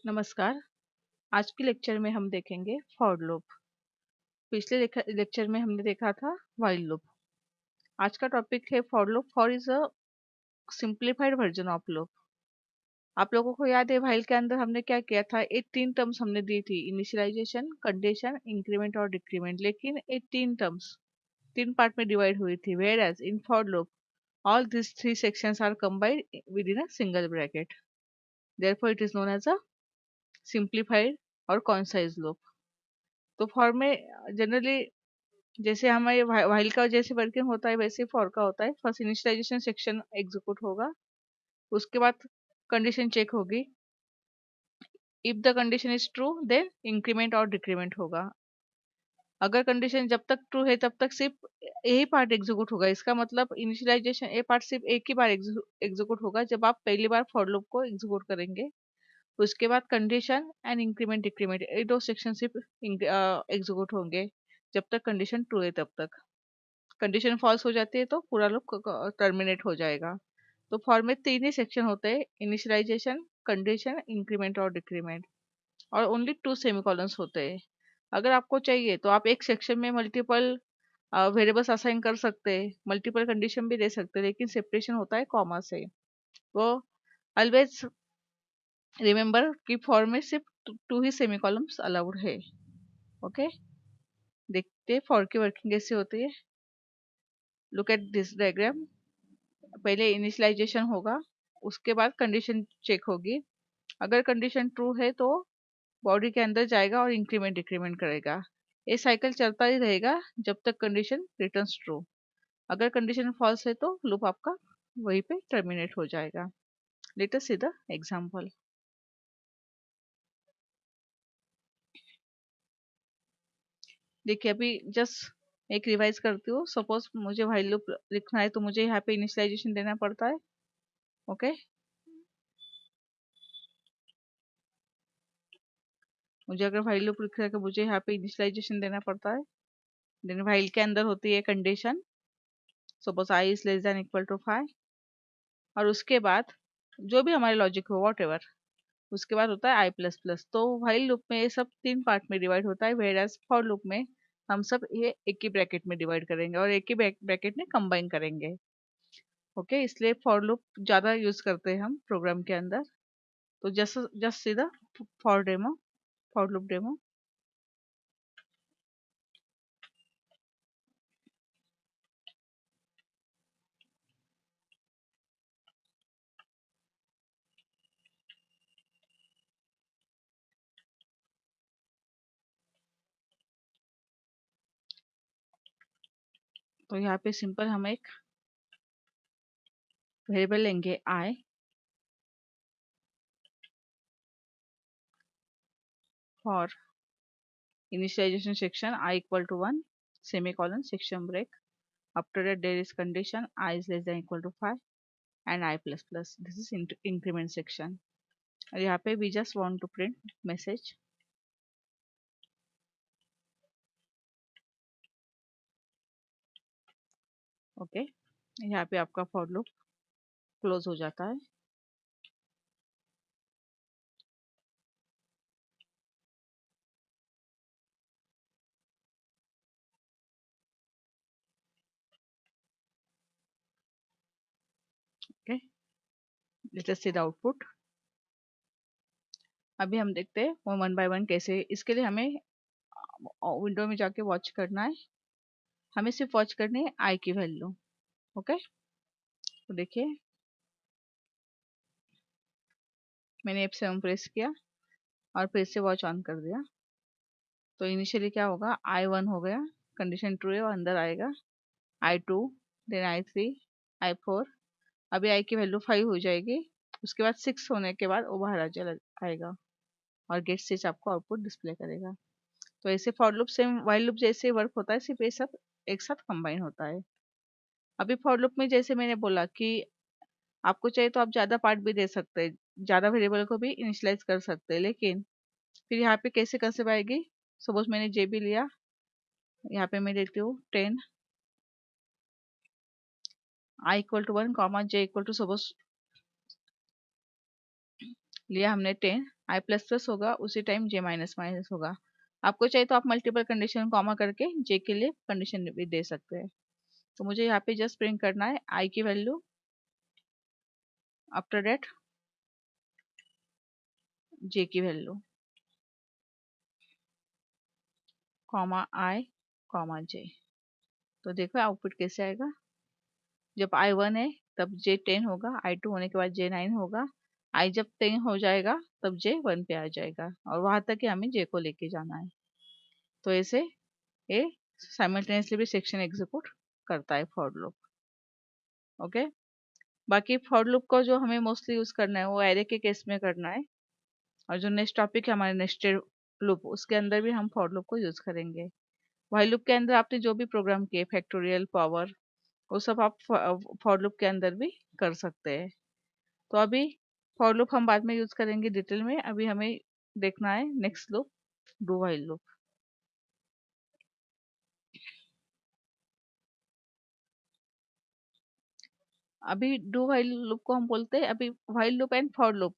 नमस्कार। आज के लेक्चर में हम देखेंगे फॉर लूप। पिछले लेक्चर में हमने देखा था व्हाइल लूप। आज का टॉपिक है for loop. For is a simplified version of loop. आप लोगों को याद है व्हाइल के अंदर हमने क्या किया था? ये तीन टर्म्स हमने दी थी, इनिशियलाइजेशन, कंडीशन, इंक्रीमेंट और डिक्रीमेंट। लेकिन ये तीन टर्म्स तीन पार्ट में डिवाइड हुई थी। Where as in for loop all these three sections are combined within a single bracket. Therefore, it is known as a simplified और concise loop. तो फॉर में जनरली जैसे हमारे व्हाइल का जैसे वर्किंग होता है वैसे फॉर का होता है। फर्स्ट इनिशियलाइजेशन सेक्शन एग्जीक्यूट होगा, उसके बाद कंडीशन चेक होगी। If the condition is true then increment और डिक्रीमेंट होगा। अगर कंडीशन जब तक ट्रू है तब तक सिर्फ यही पार्ट एग्जीक्यूट होगा। इसका मतलब इनिशियलाइजेशन ये पार्ट सिर्फ एक ही बार एग्जीक्यूट होगा जब आप पहली बार फॉर लूप को एग्जीक्यूट करेंगे। उसके बाद कंडीशन एंड इंक्रीमेंट डिक्रीमेंट ये दो सेक्शन सिर्फ एग्जीक्यूट होंगे जब तक कंडीशन ट्रू है तब तक। कंडीशन फॉल्स हो जाती है तो पूरा लूप टर्मिनेट हो जाएगा। तो फॉर में तीन ही सेक्शन होते हैं, इनिशियलाइजेशन, कंडीशन, इंक्रीमेंट और डिक्रीमेंट। और ओनली टू सेमीकोलंस होते हैं। अगर आपको चाहिए तो आप एक सेक्शन में मल्टीपल वेरिएबल्स असाइन कर सकते हैं, मल्टीपल कंडीशन भी दे सकते हैं, लेकिन सेपरेशन होता है कॉमा से। वो ऑलवेज रिमेंबर कि फॉर में सिर्फ टू ही सेमीकोलंस अलाउड है। ओके, देखते हैं फॉर की वर्किंग कैसे होती है। Look at this diagram. पहले इनिशियलाइजेशन होगा, उसके बाद कंडीशन चेक होगी। अगर कंडीशन ट्रू है तो बॉडी के अंदर जाएगा और इंक्रीमेंट डिक्रीमेंट करेगा। ये साइकिल चलता ही रहेगा जब तक कंडीशन रिटर्न्स ट्रू। अगर कंडीशन फॉल्स है तो लूप आपका वहीं पे टर्मिनेट हो जाएगा। Late us see the example. देखिए अभी जस्ट एक रिवाइज करती हूँ। सपोज मुझे व्हाइल लूप लिखना है तो मुझे यहाँ पे इनिशियलाइजेशन देना पड़ता है। ओके, मुझे अगर व्हाइल लूप लिखना है तो मुझे यहाँ पे इनिशियलाइजेशन देना पड़ता है। देन व्हाइल के अंदर होती है condition, suppose I is less than equal to 5। और उसके बाद जो भी हमारे लॉजिक हो वॉट एवर, उसके बाद होता है आई प्लस प्लस। तो व्हाइल लूप में ये सब तीन पार्ट में डिवाइड होता है, वेयर एज फॉर लूप में हम सब ये एक ही ब्रैकेट में डिवाइड करेंगे और एक ही ब्रैकेट में कंबाइन करेंगे। ओके, इसलिए फॉर लूप ज़्यादा यूज करते हैं हम प्रोग्राम के अंदर। तो जस्ट जस्ट सीधा for demo, for loop demo. तो यहाँ पे सिंपल हम एक वेरिएबल लेंगे आई, for initialization section I equal to 1 semicolon section break. After that there is condition I is less than equal to 5 and I plus plus. This is increment section. और यहाँ पे we just want to print message. Okay, यहाँ पे आपका for loop close हो जाता है। Okay, late us see the output. अभी हम देखते हैं वो वन बाय वन कैसे। इसके लिए हमें विंडो में जाके वॉच करना है। हमें सिर्फ वॉच करनी है आई की वैल्यू। ओके, तो देखिए मैंने F7 प्रेस किया और फिर से वॉच ऑन कर दिया। तो इनिशियली क्या होगा, I1 हो गया, कंडीशन ट्रू है वो अंदर आएगा। I2, then I3, I4। अभी I की वैल्यू 5 हो जाएगी। उसके बाद 6 होने के बाद वो बाहर आ चला आएगा और गेट स्विच आपको आउटपुट डिस्प्ले करेगा। तो ऐसे for loop same while loop जैसे वर्क होता है, सिर्फ ये सब एक साथ कंबाइन होता है। अभी फॉर लूप में जैसे मैंने बोला कि आपको चाहिए तो आप ज़्यादा पार्ट भी दे सकते हैं, ज़्यादा वेरिएबल को भी इनिशियलाइज कर सकते हैं। लेकिन फिर यहाँ पे कैसे कंसेप्ट आएगी? सपोज मैंने जे भी लिया, यहाँ पे मैं देती हूँ 10, I equal to 1 comma j equal to suppose लिया हमने 10, आई प्लस प्लस होगा उसी टाइम जे माइनस माइनस होगा। आपको चाहिए तो आप मल्टीपल कंडीशन कॉमा करके जे के लिए कंडीशन भी दे सकते हैं। तो मुझे यहाँ पे जस्ट प्रिंट करना है आई की वैल्यू, आफ्टर डेट जे की वैल्यू, कॉमा आई कॉमा जे। तो देखो आउटपुट कैसे आएगा। जब आई 1 है तब जे 10 होगा, आई 2 होने के बाद जे 9 होगा, आई जब 10 हो जाएगा तब जे 1 पे आ जाएगा, और वहां तक ही हमें जे को लेके जाना है। तो ऐसे ये साइमल्टेनियसली भी सेक्शन एग्जीक्यूट करता है फॉर लूप। ओके। बाकी फॉर लूप को जो हमें मोस्टली यूज करना है वो एरे के केस में करना है, और जो नेक्स्ट टॉपिक है हमारे नेस्टेड लूप उसके अंदर भी हम फॉर लूप को यूज करेंगे। व्हाइल लूप के अंदर आपने जो भी प्रोग्राम किए फैक्टोरियल पावर वो सब आप फॉर लूप के अंदर भी कर सकते हैं। तो अभी फॉर लूप हम बाद में यूज करेंगे डिटेल में, अभी हमें देखना है next loop, do while loop. अभी डू व्हाइल लूप को हम बोलते हैं अभी while loop and for loop,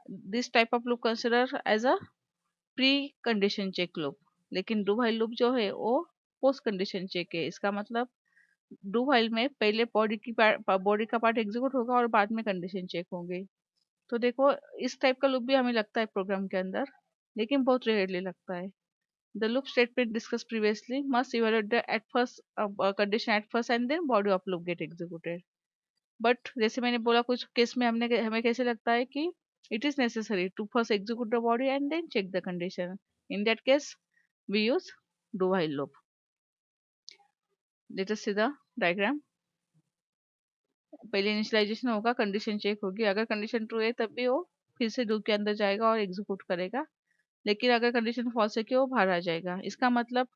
this type of loop consider as a pre condition check loop. लेकिन डू व्हाइल लूप जो है वो पोस्ट कंडीशन चेक है। इसका मतलब डू व्हाइल में पहले बॉडी का पार्ट एग्जीक्यूट होगा और बाद में कंडीशन चेक होंगे। तो देखो इस टाइप का लूप भी हमें लगता है प्रोग्राम के अंदर, लेकिन बहुत रेयरली लगता है। The loop statement discuss previously must evaluate the at first condition at first and then body of loop get executed. But जैसे मैंने बोला कुछ केस में हमें कैसे लगता है कि it is necessary to first execute the body and then check the condition. In that case we use do while loop. Let us see the diagram. पहले इनिशियलाइजेशन होगा, कंडीशन चेक होगी, अगर कंडीशन ट्रू है तब भी वो फिर से डू के अंदर जाएगा और एग्जीक्यूट करेगा। लेकिन अगर कंडीशन फॉल्स है कि वो बाहर आ जाएगा। इसका मतलब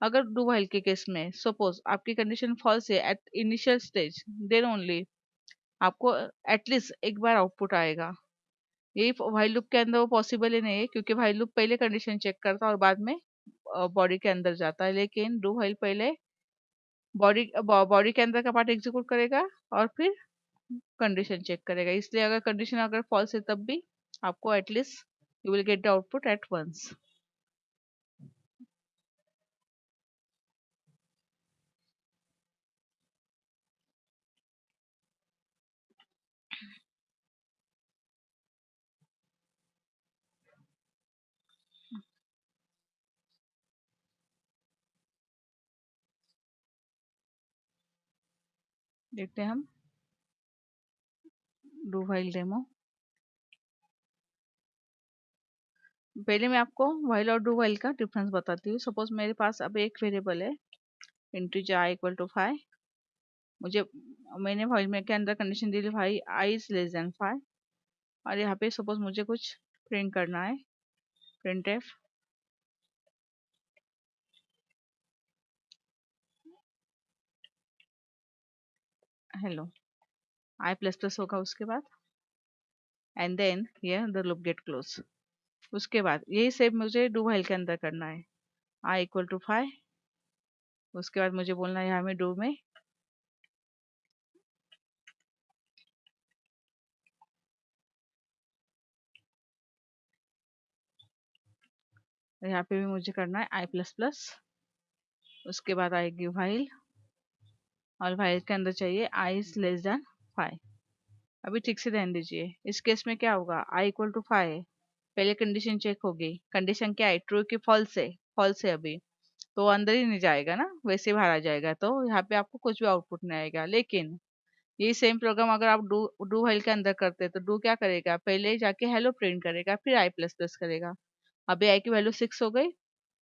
अगर डू व्हाइल के केस में सपोज आपकी कंडीशन फॉल्स है at initial stage, then only आपको एटलीस्ट एक बार आउटपुट आएगा। यही व्हाइल लूप के अंदर वो पॉसिबल ही नहीं है, क्योंकि व्हाइल लूप पहले कंडीशन चेक करता है और बाद में बॉडी के अंदर जाता है। लेकिन डू व्हाइल पहले बॉडी बॉडी के अंदर का पार्ट एग्जीक्यूट करेगा और फिर कंडीशन चेक करेगा। इसलिए अगर कंडीशन अगर फॉल्स है तब भी आपको at least you will get the output at once. देखते हैं हम डू व्हाइल डेमो। पहले मैं आपको व्हाइल और डू व्हाइल का डिफरेंस बताती हूँ। सपोज मेरे पास अब एक वेरिएबल है इंटीजर आई इक्वल टू 5। मुझे मैंने व्हाइल में के अंदर कंडीशन दी थी भाई आई इज लेस देन 5, और यहाँ पे सपोज मुझे कुछ प्रिंट करना है, printf hello, I plus plus होगा उसके बाद, and then here the loop get close. उसके बाद यही सेम मुझे डू व्हाइल के अंदर करना है, आई इक्वल टू 5। उसके बाद मुझे बोलना है यहाँ में डू में यहाँ पे भी मुझे करना है आई प्लस प्लस। उसके बाद आएगी व्हाइल, और व्हाइल के अंदर चाहिए आई इज लेस देन 5। अभी ठीक से ध्यान दीजिए, इस केस में क्या होगा, आई इक्वल टू 5 पहले कंडीशन चेक होगी। कंडीशन क्या है, ट्रू की फॉल्स है, फॉल्स है अभी, तो अंदर ही नहीं जाएगा ना, वैसे बाहर आ जाएगा। तो यहाँ पे आपको कुछ भी आउटपुट नहीं आएगा। लेकिन ये सेम प्रोग्राम अगर आप डू डू व्हाइल के अंदर करते हैं तो डू क्या करेगा, पहले जाके हेलो प्रिंट करेगा, फिर आई प्लस प्लस करेगा। अभी आई की वैल्यू 6 हो गई,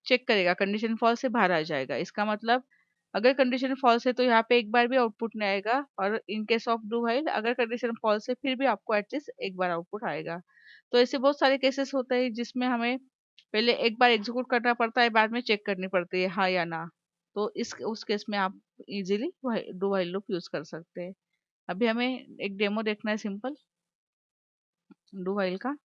चेक करेगा, कंडीशन फॉल्स से बाहर आ जाएगा। इसका मतलब अगर कंडीशन फॉल्स है तो यहाँ पे एक बार भी आउटपुट नहीं आएगा, और in case of do while अगर कंडीशन फॉल्स है फिर भी आपको एटलीस्ट एक बार आउटपुट आएगा। तो ऐसे बहुत सारे केसेस होते हैं जिसमें हमें पहले एक बार एग्जीक्यूट करना पड़ता है, बाद में चेक करनी पड़ती है हाँ या ना। तो इस उस केस में आप easily do while loop use कर सकते हैं। अभी हमें एक डेमो देखना है सिंपल डू व्हाइल का।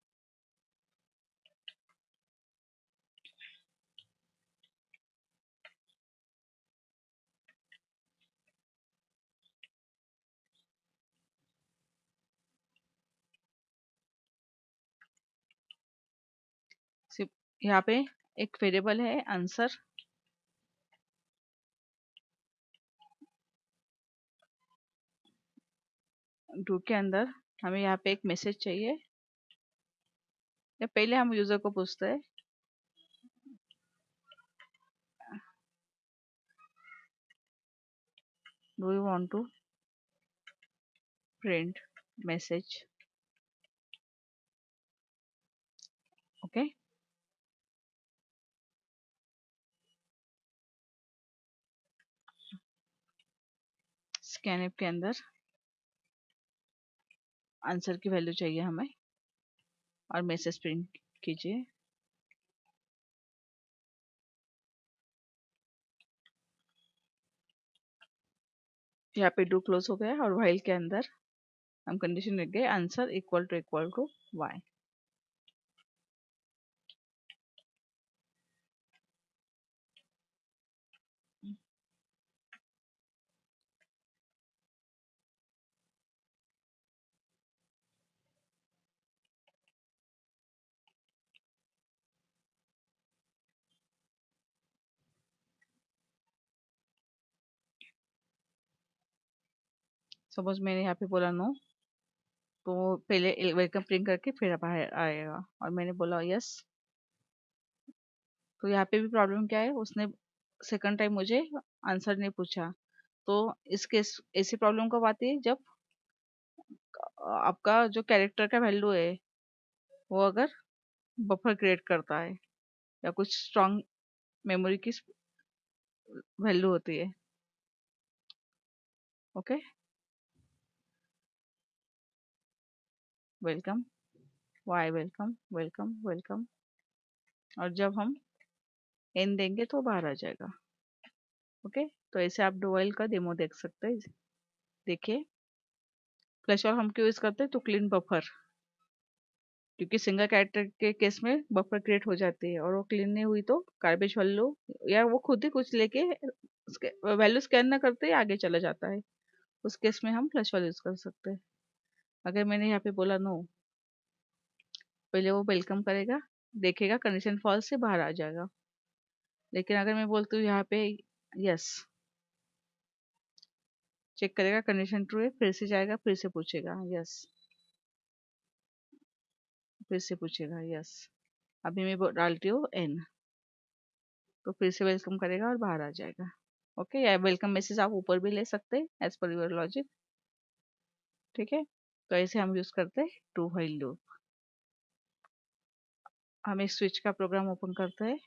यहाँ पे एक वेरिएबल है आंसर, डू के अंदर हमें यहाँ पे एक मैसेज चाहिए, या पहले हम यूजर को पूछते हैं do you want to print message, okay. Scanf के अंदर आंसर की वैल्यू चाहिए हमें और मैसेज प्रिंट कीजिए। यहाँ पे डू क्लोज हो गया और व्हाइल के अंदर हम कंडीशन लिख गए answer equal to Y. Suppose मैंने यहाँ पे बोला नो, तो पहले वेलकम प्रिंट करके फिर बाहर आएगा, और मैंने बोला यस, तो यहाँ पे भी प्रॉब्लम क्या है, उसने सेकंड टाइम मुझे आंसर नहीं पूछा। तो इस केस ऐसी प्रॉब्लम कब आती है, जब आपका जो कैरेक्टर का वैल्यू है वो अगर बफर क्रिएट करता है या कुछ स्ट्रॉन्ग मेमोरी की वैल्यू होती है, okay. Welcome, Y welcome welcome welcome, और जब हम एन देंगे तो बाहर आ जाएगा, ओके। तो ऐसे आप डुअल का डेमो देख सकते हैं। देखिए, फ्लैश और हम क्यों यूज करते हैं, तो क्लीन बफर, क्योंकि सिंगल कैरेक्टर के केस में बफर क्रिएट हो जाती है और वो क्लीन नहीं हुई तो गार्बेज वैल्यू, या वो खुद ही कुछ लेके वैल्यू स्कैन ना करते ही आगे चला जाता है, उस केस में हम फ्लैश वैल्यू यूज कर सकते हैं। अगर मैंने यहाँ पे बोला नो, पहले वो वेलकम करेगा, देखेगा कंडीशन फॉल्स से बाहर आ जाएगा। लेकिन अगर मैं बोलती हूँ यहाँ पे यस, चेक करेगा कंडीशन ट्रू है, फिर से जाएगा, फिर से पूछेगा यस, फिर से पूछेगा यस। अभी मैं डालती हूँ एन, तो फिर से वेलकम करेगा और बाहर आ जाएगा, ओके। या वेलकम मैसेज आप ऊपर भी ले सकते हैं एज पर योर लॉजिक, ठीक है। तो ऐसे हम यूज करते हैं टू व्हाइल लूप। हम एक स्विच का प्रोग्राम ओपन करते हैं।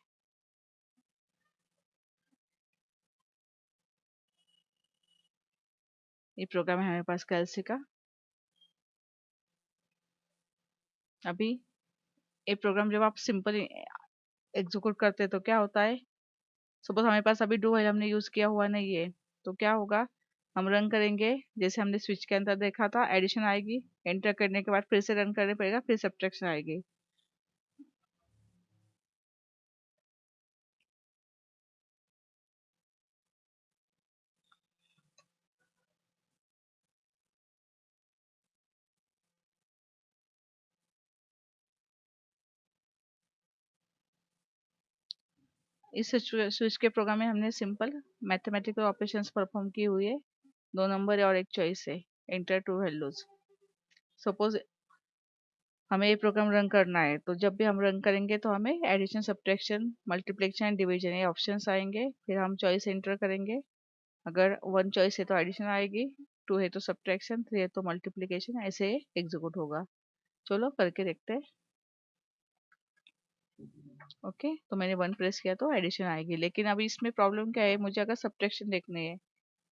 ये प्रोग्राम है हमारे पास कैलसी का। अभी ये प्रोग्राम जब आप सिंपल एग्जीक्यूट करते हैं तो क्या होता है, सपोज हमारे पास अभी डू व्हाइल हमने यूज किया हुआ नहीं है, तो क्या होगा, हम रन करेंगे जैसे हमने स्विच के अंदर देखा था, एडिशन आएगी, एंटर करने के बाद फिर से रन करना पड़ेगा, फिर सब्ट्रैक्शन आएगी। इस स्विच के प्रोग्राम में हमने सिंपल मैथमेटिकल ऑपरेशंस परफॉर्म की हुई है, दो नंबर और एक चॉइस है, एंटर टू वैल्यूज। सपोज हमें ये प्रोग्राम रन करना है, तो जब भी हम रन करेंगे तो हमें addition subtraction multiplication and division ये ऑप्शंस आएंगे, फिर हम चॉइस एंटर करेंगे। अगर वन चॉइस है तो एडिशन आएगी, टू है तो सब्ट्रैक्शन, थ्री है तो मल्टीप्लिकेशन, ऐसे एग्जीक्यूट होगा। चलो करके देखते हैं, ओके। तो मैंने वन प्रेस किया तो एडिशन आएगी, लेकिन अभी इसमें प्रॉब्लम क्या है, मुझे अगर सब्ट्रैक्शन देखनी है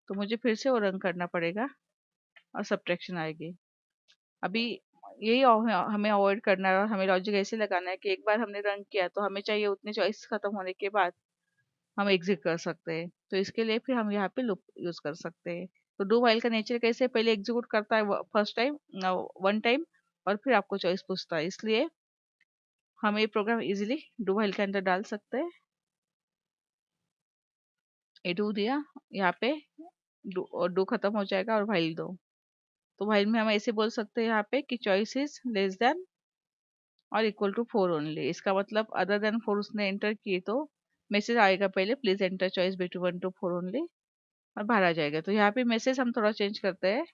तो मुझे फिर से वो रन करना पड़ेगा और सब्ट्रैक्शन आएगी। अभी यही हमें अवॉइड करना है, और हमें लॉजिक ऐसे लगाना है कि एक बार हमने रन किया तो हमें चाहिए उतने चॉइस खत्म होने के बाद हम एग्जिट कर सकते हैं। तो इसके लिए फिर हम यहाँ पे लूप यूज कर सकते हैं। तो डू व्हाइल का नेचर कैसे, पहले एग्जीक्यूट करता है फर्स्ट टाइम, वन टाइम, और फिर आपको चॉइस पूछता है, इसलिए हम ये प्रोग्राम इजीली डू व्हाइल के अंदर डाल सकते हैं। ये डू दिया यहाँ पे, डू खत्म हो जाएगा और व्हाइल दो, तो व्हाइल में हम ऐसे बोल सकते हैं यहाँ पे कि चॉइस इज लेस देन और इक्वल टू 4 ओनली। इसका मतलब अदर देन 4 उसने एंटर किए तो मैसेज आएगा पहले, please enter choice between 1 to 4 only, और बाहर आ जाएगा। तो यहाँ पे मैसेज हम थोड़ा चेंज करते हैं।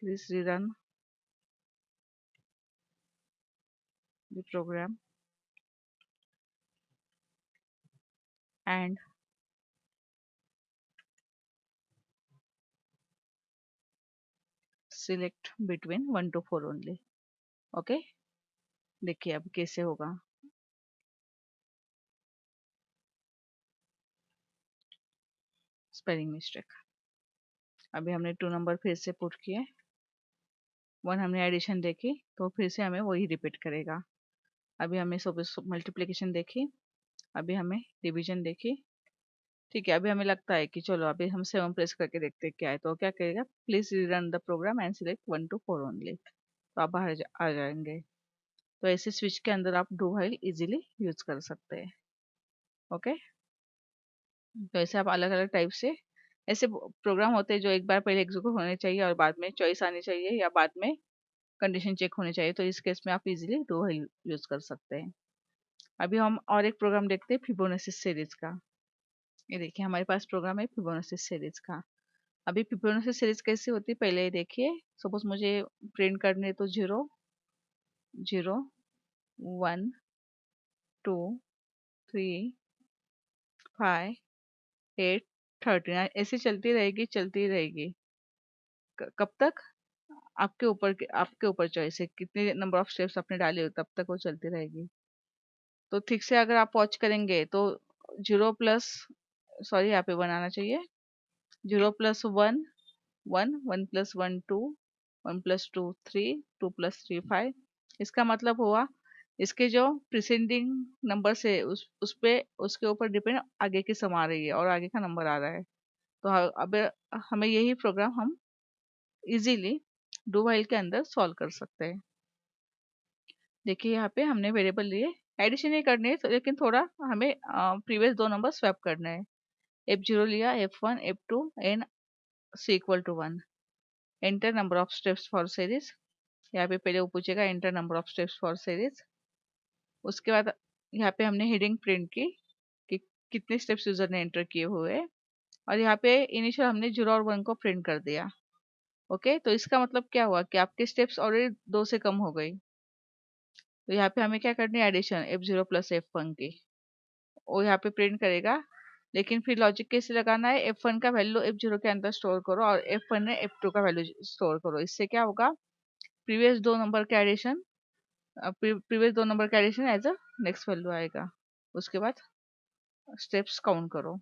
Please rerun the program and select between 1 to 4 only. Okay, देखिए अब कैसे होगा। Spelling mistake. अभी हमने 2 नंबर फिर से पुट किए, 1 हमने एडिशन देखी, तो फिर से हमें वही रिपीट करेगा। अभी हमें मल्टीप्लिकेशन देखी, अभी हमें डिवीजन देखी। ठीक है, अभी हमें लगता है कि चलो अभी हम 7 प्रेस करके देखते हैं क्या है। तो क्या करेगा, please run the program and select 1 to 4 only, तो आप बाहर आ जाएंगे। तो ऐसे स्विच के अंदर आप डू व्हाइल इजीली यूज कर सकते हैं। ओके, तो ऐसे आप अलग अलग टाइप से ऐसे प्रोग्राम होते हैं जो एक बार पहले एग्जीक्यूट होने चाहिए और बाद में चॉइस आनी चाहिए, या बाद में कंडीशन चेक होनी चाहिए। तो इस केस में आप इजीली डू व्हाइल यूज कर सकते हैं। अभी हम और एक प्रोग्राम देखते हैं फिबोनाची सीरीज का। ये देखिए हमारे पास प्रोग्राम है फिबोनाची सीरीज का। अभी फिबोनाची सीरीज कैसी होती है पहले ये देखिए। सपोज मुझे प्रिंट करने तो 0 0 1 2 3 5 8 13 ऐसे चलती रहेगी चलती रहेगी। कब तक? आपके ऊपर चॉइस है कितने नंबर ऑफ स्टेप्स आपने डाले हो, तब तक वो चलती रहेगी। तो ठीक से अगर आप वॉच करेंगे तो 0 प्लस, सॉरी यहाँ पे 1 आना चाहिए। 0 प्लस 1 1, 1 प्लस 1 2, 1 प्लस 2 3, 2 प्लस 3 5। इसका मतलब हुआ इसके जो प्रिसेंडिंग नंबर से उस पे उसके ऊपर डिपेंड आगे की सम आ रही है और आगे का नंबर आ रहा है। तो अब हमें यही प्रोग्राम हम इजीली डू व्हाइल के अंदर सॉल्व कर सकते हैं। देखिए यहाँ पे हमने वेरिएबल लिए, एडिशन नहीं करनी है तो, लेकिन थोड़ा हमें प्रीवियस 2 नंबर स्वैप करना है। F0 लिया, F1 F2 and C equal to 1। Enter number of steps for series. यहाँ पे पहले वो पूछेगा enter number of steps for series. उसके बाद यहाँ पे हमने हेडिंग प्रिंट की कि कितने स्टेप्स यूजर ने एंटर किए हुए हैं, और यहाँ पे इनिशियल हमने 0 और 1 को प्रिंट कर दिया। ओके, तो इसका मतलब क्या हुआ कि आपके स्टेप्स ऑलरेडी 2 से कम हो गई। तो यहाँ पे हमें क्या करनी है, एडिशन F0 प्लस F1 की। वो यहाँ पे प्रिंट करेगा, लेकिन फिर लॉजिक कैसे लगाना है, F1 का वैल्यू F0 के अंदर स्टोर करो और F1 ने F2 का वैल्यू स्टोर करो। इससे क्या होगा, प्रीवियस दो नंबर का एडिशन प्रीवियस 2 नंबर का addition as a next value आएगा। उसके बाद स्टेप्स काउंट करो।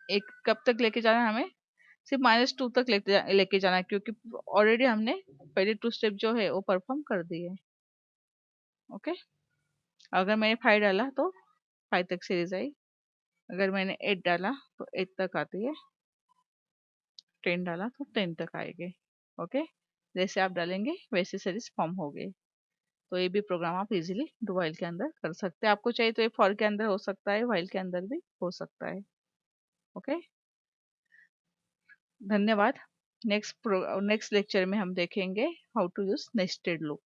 एक कब तक लेके जाना है हमें, सिर्फ -2 तक लेके जाना है, क्योंकि ऑलरेडी हमने पहले 2 स्टेप जो है वो परफॉर्म कर दिए। ओके, अगर मैंने 5 डाला तो 5 तक सीरीज आई, अगर मैंने 8 डाला तो 8 तक आती है, 10 डाला तो 10 तक आएंगे। ओके, जैसे आप डालेंगे वैसे सीरीज फॉर्म होगी। तो ये भी प्रोग्राम आप इजीली डू व्हाइल के अंदर कर सकते हैं। आपको चाहिए तो ये फॉर के अंदर हो सकता है, व्हाइल के अंदर भी हो सकता है। ओके, धन्यवाद। नेक्स्ट लेक्चर में हम देखेंगे how to use nested loop.